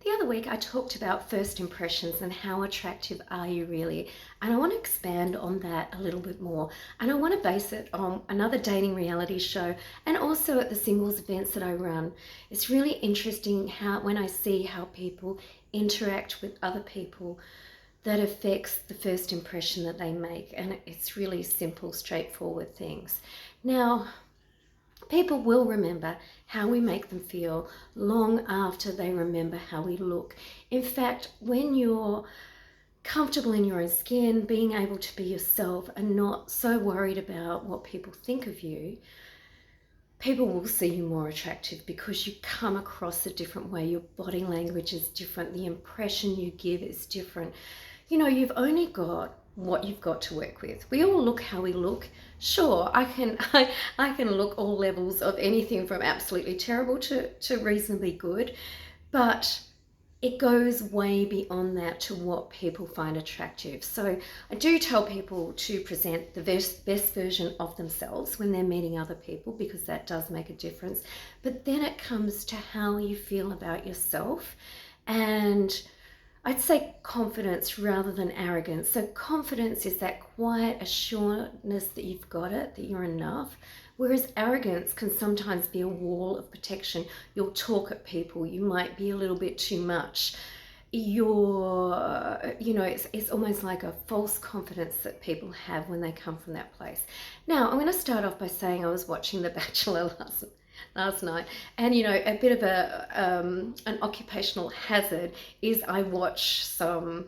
The other week I talked about first impressions and how attractive are you really, and I want to expand on that a little bit more, and I want to base it on another dating reality show and also at the singles events that I run. It's really interesting how when I see how people interact with other people that affects the first impression that they make, and it's really simple, straightforward things. Now, people will remember how we make them feel long after they remember how we look. In fact, when you're comfortable in your own skin, being able to be yourself and not so worried about what people think of you, people will see you more attractive because you come across a different way. Your body language is different. The impression you give is different. You know, you've only got what you've got to work with. We all look how we look. Sure, I can I can look all levels of anything from absolutely terrible to reasonably good, but it goes way beyond that to what people find attractive. So I do tell people to present the best version of themselves when they're meeting other people, because that does make a difference. But then it comes to how you feel about yourself, and I'd say confidence rather than arrogance. So confidence is that quiet assuredness that you've got it, that you're enough. Whereas arrogance can sometimes be a wall of protection. You'll talk at people, you might be a little bit too much. It's almost like a false confidence that people have when they come from that place. Now, I'm going to start off by saying I was watching The Bachelor last night, and a bit of an occupational hazard is I watch some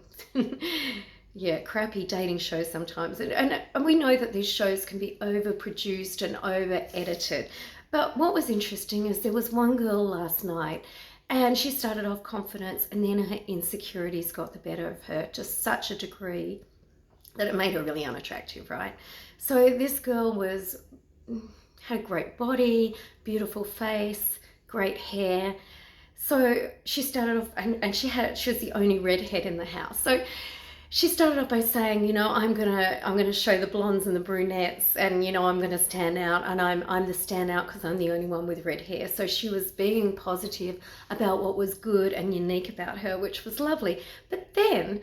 crappy dating shows sometimes, and we know that these shows can be overproduced and over edited. But what was interesting is there was one girl last night, and she started off confident, and then her insecurities got the better of her to such a degree that it made her really unattractive, right? So this girl had a great body, beautiful face, great hair. So she started off, and she was the only redhead in the house. So she started off by saying, I'm gonna show the blondes and the brunettes, and I'm gonna stand out, and I'm the standout because I'm the only one with red hair. So she was being positive about what was good and unique about her, which was lovely. But then,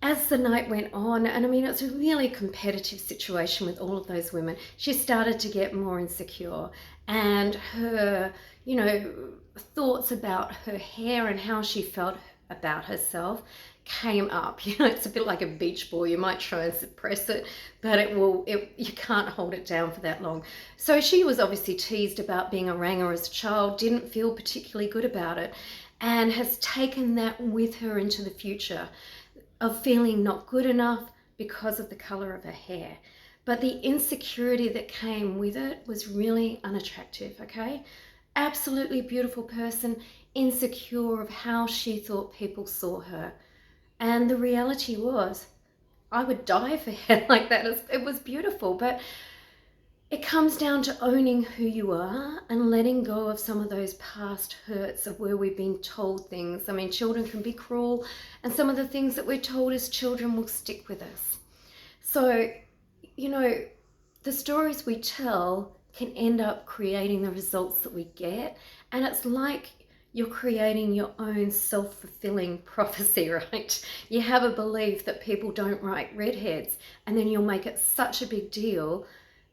as the night went on, and it's a really competitive situation with all of those women, she started to get more insecure, and her, thoughts about her hair and how she felt about herself came up. It's a bit like a beach ball. You might try and suppress it, but you can't hold it down for that long. So she was obviously teased about being a ranger as a child, didn't feel particularly good about it, and has taken that with her into the future of feeling not good enough because of the color of her hair. But the insecurity that came with it was really unattractive, okay? Absolutely beautiful person, insecure of how she thought people saw her. And the reality was, I would die for hair like that. It was beautiful, but it comes down to owning who you are and letting go of some of those past hurts of where we've been told things. Children can be cruel, and some of the things that we're told as children will stick with us. So, the stories we tell can end up creating the results that we get, and it's like you're creating your own self-fulfilling prophecy, right? You have a belief that people don't like redheads, and then you'll make it such a big deal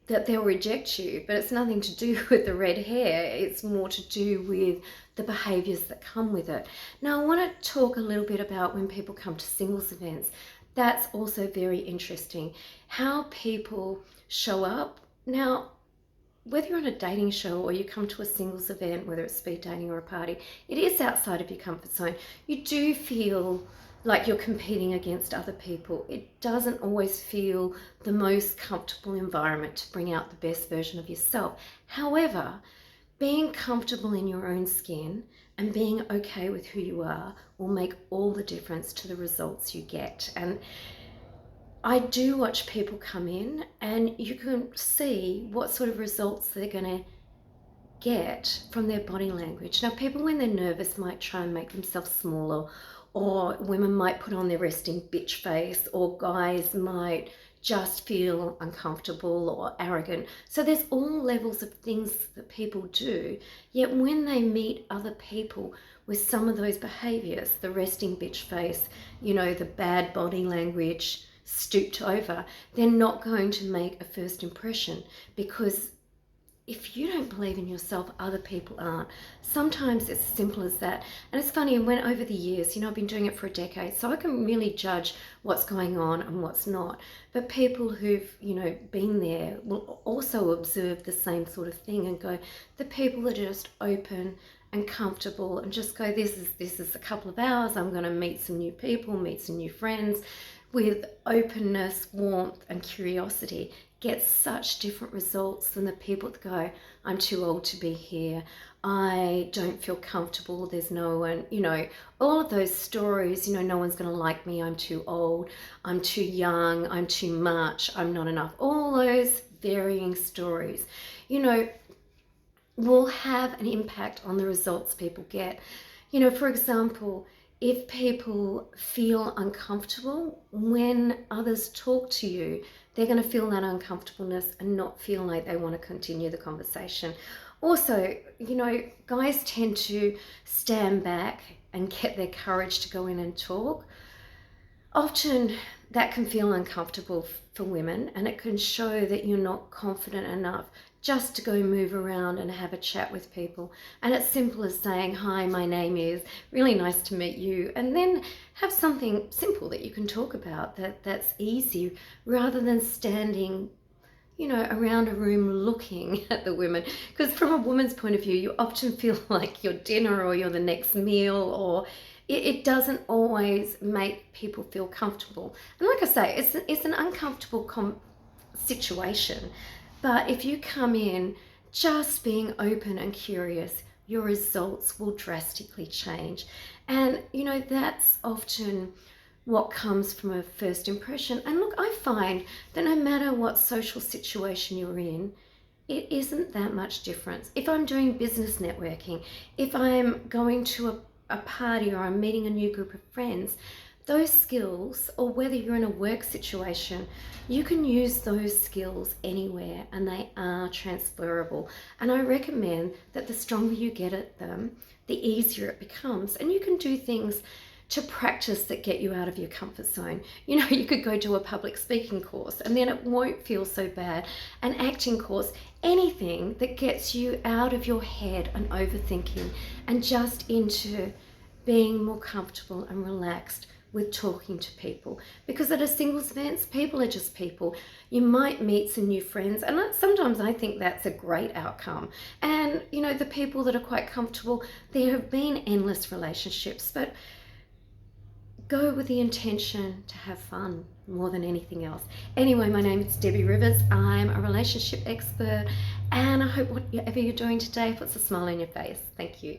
that they'll reject you. But it's nothing to do with the red hair. It's more to do with the behaviors that come with it. Now, I want to talk a little bit about when people come to singles events. That's also very interesting, how people show up. Now, whether you're on a dating show or you come to a singles event, whether it's speed dating or a party, it is outside of your comfort zone. You do feel like you're competing against other people. It doesn't always feel the most comfortable environment to bring out the best version of yourself. However, being comfortable in your own skin and being okay with who you are will make all the difference to the results you get. And I do watch people come in, and you can see what sort of results they're going to get from their body language. Now, people, when they're nervous, might try and make themselves smaller, or women might put on their resting bitch face, or guys might just feel uncomfortable or arrogant. So there's all levels of things that people do, yet when they meet other people with some of those behaviors, the resting bitch face, the bad body language, stooped over, they're not going to make a first impression, because if you don't believe in yourself, other people aren't. Sometimes it's as simple as that. And it's funny, and when over the years, I've been doing it for a decade, so I can really judge what's going on and what's not. But people who've, been there will also observe the same sort of thing and go, the people that are just open and comfortable and just go, this is a couple of hours, I'm going to meet some new people, meet some new friends, with openness, warmth, and curiosity, get such different results than the people that go, I'm too old to be here, I don't feel comfortable, there's no one, all of those stories, no one's going to like me, I'm too old, I'm too young, I'm too much, I'm not enough. All those varying stories, will have an impact on the results people get. For example, if people feel uncomfortable when others talk to you, they're going to feel that uncomfortableness and not feel like they want to continue the conversation. Also, guys tend to stand back and get their courage to go in and talk. Often that can feel uncomfortable for women, and it can show that you're not confident enough just to go move around and have a chat with people. And it's simple as saying, hi, my name is, really nice to meet you, and then have something simple that you can talk about that's easy, rather than standing around a room looking at the women. Because from a woman's point of view, you often feel like you're dinner or you're the next meal, or it doesn't always make people feel comfortable. And like I say, it's an uncomfortable situation. But if you come in just being open and curious, your results will drastically change. And that's often what comes from a first impression. And look, I find that no matter what social situation you're in, it isn't that much difference. If I'm doing business networking, if I'm going to a party, or I'm meeting a new group of friends, those skills, or whether you're in a work situation, you can use those skills anywhere, and they are transferable. And I recommend that the stronger you get at them, the easier it becomes. And you can do things to practice that get you out of your comfort zone. You could go to a public speaking course, and then it won't feel so bad. An acting course, anything that gets you out of your head and overthinking and just into being more comfortable and relaxed with talking to people. Because at a singles events, people are just people. You might meet some new friends, and sometimes I think that's a great outcome. And the people that are quite comfortable, there have been endless relationships, but go with the intention to have fun more than anything else. Anyway, my name is Debbie Rivers. I'm a relationship expert, and I hope whatever you're doing today puts a smile on your face. Thank you.